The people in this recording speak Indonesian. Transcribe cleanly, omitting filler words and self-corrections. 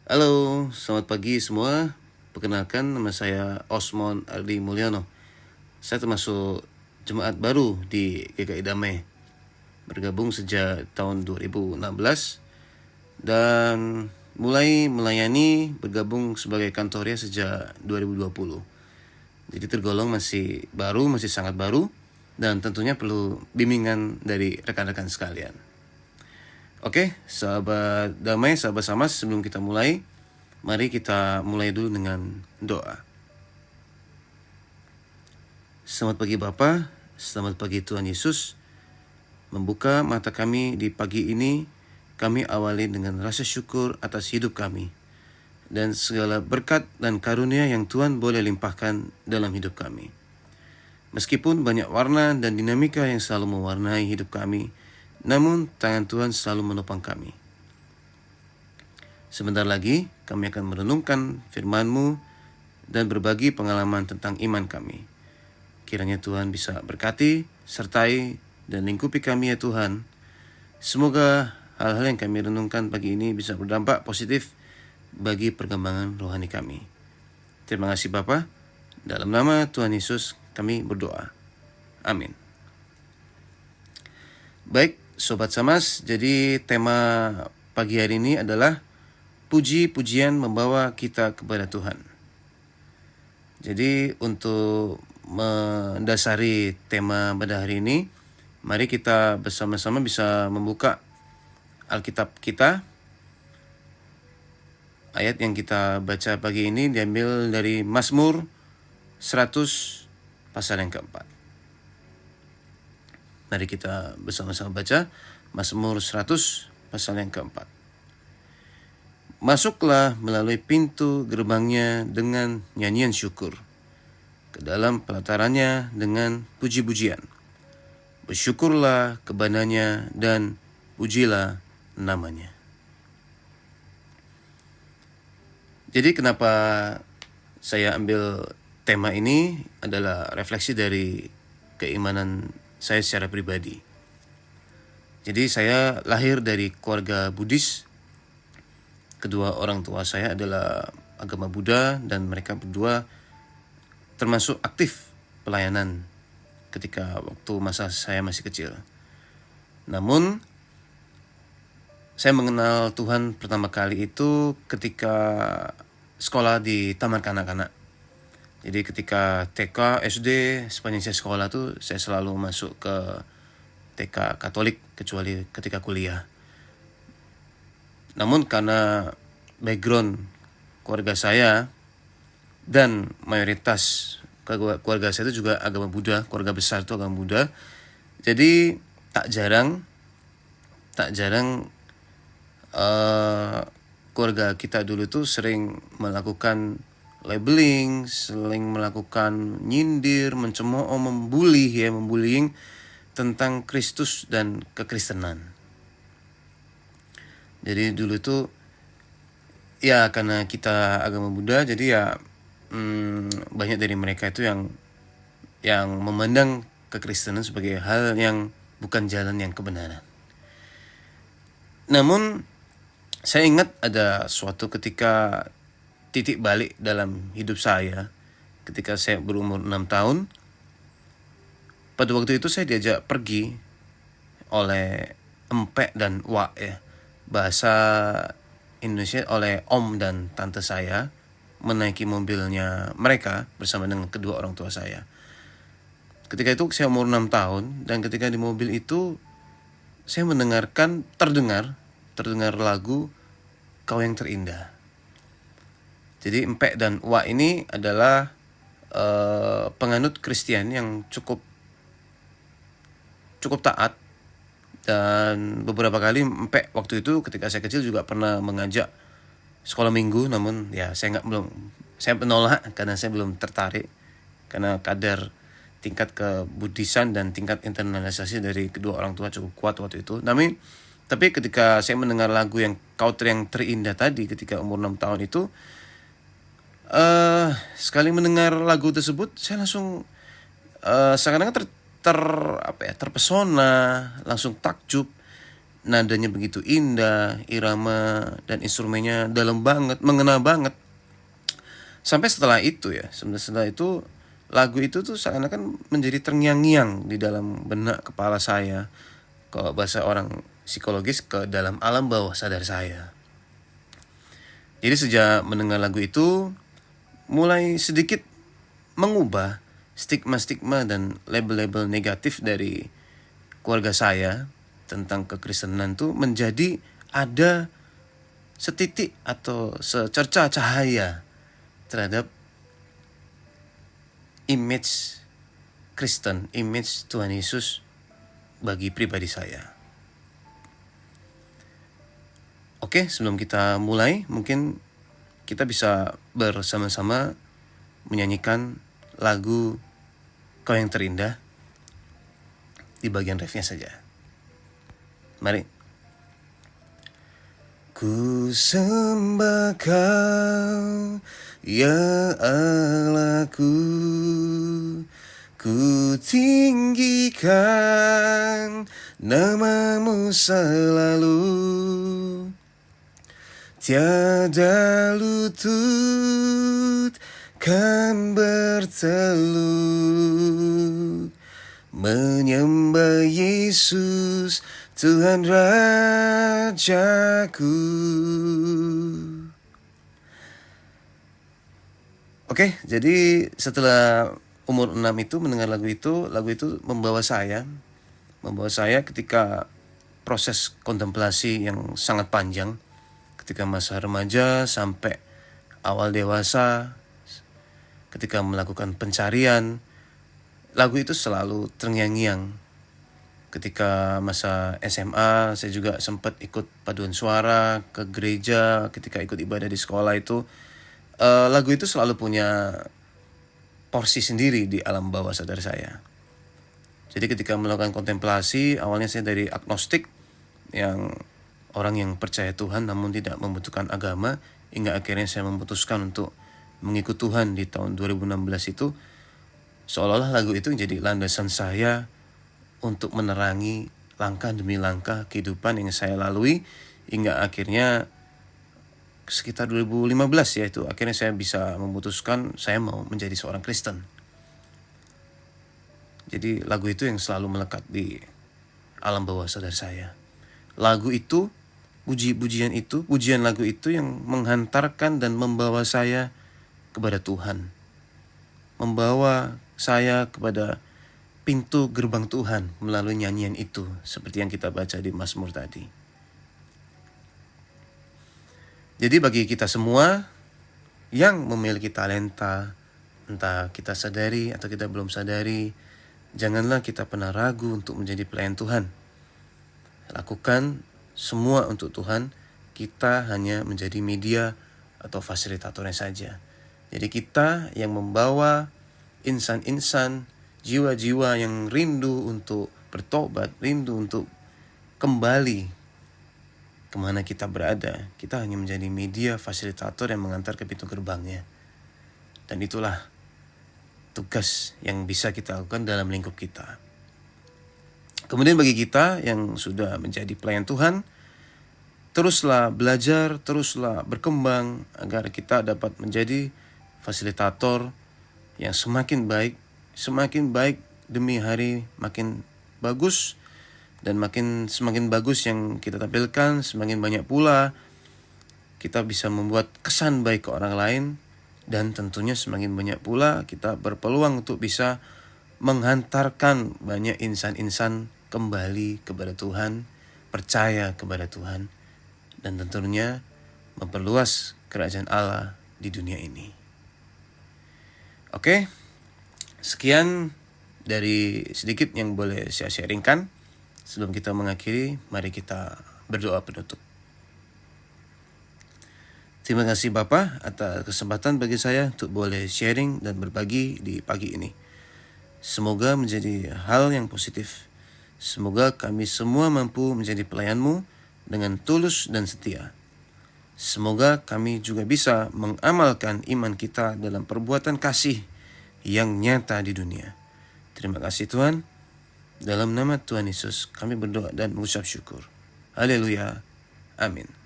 Halo, selamat pagi semua. Perkenalkan, nama saya Osmond Ardi Mulyono. Saya termasuk jemaat baru di GKI Damai. Bergabung sejak tahun 2016 dan mulai melayani bergabung sebagai kantoria sejak 2020. Jadi tergolong masih baru, masih sangat baru, dan tentunya perlu bimbingan dari rekan-rekan sekalian. Oke, sahabat damai, sahabat samas, sebelum kita mulai, mari kita mulai dulu dengan doa. Selamat pagi Bapa, selamat pagi Tuhan Yesus. Membuka mata kami di pagi ini, kami awali dengan rasa syukur atas hidup kami dan segala berkat dan karunia yang Tuhan boleh limpahkan dalam hidup kami. Meskipun banyak warna dan dinamika yang selalu mewarnai hidup kami, namun tangan Tuhan selalu menopang kami. Sebentar lagi kami akan merenungkan firman-Mu dan berbagi pengalaman tentang iman kami. Kiranya Tuhan bisa berkati, sertai, dan lingkupi kami ya Tuhan. Semoga hal-hal yang kami renungkan pagi ini bisa berdampak positif bagi perkembangan rohani kami. Terima kasih Bapa. Dalam nama Tuhan Yesus kami berdoa. Amin. Baik, Sobat Samas, jadi tema pagi hari ini adalah puji-pujian membawa kita kepada Tuhan. Jadi untuk mendasari tema pada hari ini, mari kita bersama-sama bisa membuka Alkitab kita. Ayat yang kita baca pagi ini diambil dari Mazmur 100 pasal yang keempat. Mari kita bersama-sama baca Mazmur 100 pasal yang keempat. Masuklah melalui pintu gerbangnya dengan nyanyian syukur, ke dalam pelatarannya dengan puji-pujian. Bersyukurlah kepadanya dan pujilah namanya. Jadi kenapa saya ambil tema ini adalah refleksi dari keimanan saya secara pribadi. Jadi saya lahir dari keluarga Buddhis. Kedua orang tua saya adalah agama Buddha dan mereka berdua termasuk aktif pelayanan ketika waktu masa saya masih kecil. Namun saya mengenal Tuhan pertama kali itu ketika sekolah di taman kanak-kanak. Jadi ketika TK, SD, sepanjang saya sekolah tuh saya selalu masuk ke TK Katolik kecuali ketika kuliah. Namun karena background keluarga saya dan mayoritas keluarga saya itu juga agama Buddha, keluarga besar itu agama Buddha. Jadi tak jarang keluarga kita dulu tuh sering melakukan labeling, sering melakukan nyindir, mencemooh, membullying tentang Kristus dan kekristenan. Jadi dulu tuh ya karena kita agama Buddha, jadi ya banyak dari mereka itu yang memandang kekristenan sebagai hal yang bukan jalan yang kebenaran. Namun saya ingat ada suatu ketika titik balik dalam hidup saya ketika saya berumur 6 tahun. Pada waktu itu saya diajak pergi oleh empek dan wak ya. Bahasa Indonesia oleh om dan tante saya menaiki mobilnya mereka bersama dengan kedua orang tua saya. Ketika itu saya umur 6 tahun dan ketika di mobil itu saya terdengar lagu Kau Yang Terindah. Jadi empek dan wak ini adalah penganut Kristen yang cukup taat. Dan beberapa kali empek waktu itu ketika saya kecil juga pernah mengajak sekolah minggu, namun ya saya menolak karena saya belum tertarik karena kadar tingkat kebudisan dan tingkat internalisasi dari kedua orang tua cukup kuat waktu itu. Tapi ketika saya mendengar lagu yang Kau Yang Terindah tadi ketika umur 6 tahun itu, sekali mendengar lagu tersebut saya langsung seakan-akan terpesona, langsung takjub nadanya begitu indah, irama dan instrumennya dalam banget, mengena banget. Sampai setelah itu lagu itu tuh seakan-akan menjadi terngiang-ngiang di dalam benak kepala saya. Kalau bahasa orang psikologis, ke dalam alam bawah sadar saya. Jadi sejak mendengar lagu itu, mulai sedikit mengubah stigma-stigma dan label-label negatif dari keluarga saya tentang kekristenan tuh menjadi ada setitik atau secerca cahaya terhadap image Kristen, image Tuhan Yesus bagi pribadi saya. Oke, sebelum kita mulai, mungkin kita bisa bersama-sama menyanyikan lagu Kau Yang Terindah di bagian refnya saja. Mari. Ku sembah Kau, ya Allahku, ku tinggikan nama-Mu selalu, tiada lutut kan bertelut menyembah Yesus Tuhan Rajaku. Oke, jadi setelah umur 6 itu mendengar lagu itu membawa saya ketika proses kontemplasi yang sangat panjang, ketika masa remaja sampai awal dewasa, ketika melakukan pencarian. Lagu itu selalu terngiang-ngiang. Ketika masa SMA, saya juga sempat ikut paduan suara ke gereja. Ketika ikut ibadah di sekolah itu, lagu itu selalu punya porsi sendiri di alam bawah sadar saya. Jadi ketika melakukan kontemplasi, awalnya saya dari agnostik, yang orang yang percaya Tuhan namun tidak membutuhkan agama, hingga akhirnya saya memutuskan untuk mengikut Tuhan di tahun 2016 itu. Seolah-olah lagu itu menjadi landasan saya untuk menerangi langkah demi langkah kehidupan yang saya lalui, hingga akhirnya sekitar 2015 ya, itu akhirnya saya bisa memutuskan saya mau menjadi seorang Kristen. Jadi lagu itu yang selalu melekat di alam bawah sadar saya. Lagu itu, pujian lagu itu yang menghantarkan dan membawa saya kepada Tuhan, membawa saya kepada pintu gerbang Tuhan melalui nyanyian itu, seperti yang kita baca di Mazmur tadi. Jadi bagi kita semua yang memiliki talenta, entah kita sadari atau kita belum sadari, janganlah kita pernah ragu untuk menjadi pelayan Tuhan. Lakukan semua untuk Tuhan, kita hanya menjadi media atau fasilitatornya saja. Jadi kita yang membawa insan-insan, jiwa-jiwa yang rindu untuk bertobat, rindu untuk kembali kemana kita berada. Kita hanya menjadi media fasilitator yang mengantar ke pintu gerbangnya. Dan itulah tugas yang bisa kita lakukan dalam lingkup kita. Kemudian bagi kita yang sudah menjadi pelayan Tuhan, teruslah belajar, teruslah berkembang agar kita dapat menjadi fasilitator yang semakin baik demi hari, makin bagus, dan semakin bagus yang kita tampilkan, semakin banyak pula kita bisa membuat kesan baik ke orang lain, dan tentunya semakin banyak pula kita berpeluang untuk bisa menghantarkan banyak insan-insan kembali kepada Tuhan, percaya kepada Tuhan, dan tentunya memperluas kerajaan Allah di dunia ini. Oke, sekian dari sedikit yang boleh saya sharingkan. Sebelum kita mengakhiri, mari kita berdoa penutup. Terima kasih Bapa atas kesempatan bagi saya untuk boleh sharing dan berbagi di pagi ini. Semoga menjadi hal yang positif. Semoga kami semua mampu menjadi pelayan-Mu dengan tulus dan setia. Semoga kami juga bisa mengamalkan iman kita dalam perbuatan kasih yang nyata di dunia. Terima kasih Tuhan. Dalam nama Tuhan Yesus kami berdoa dan mengucap syukur. Haleluya. Amin.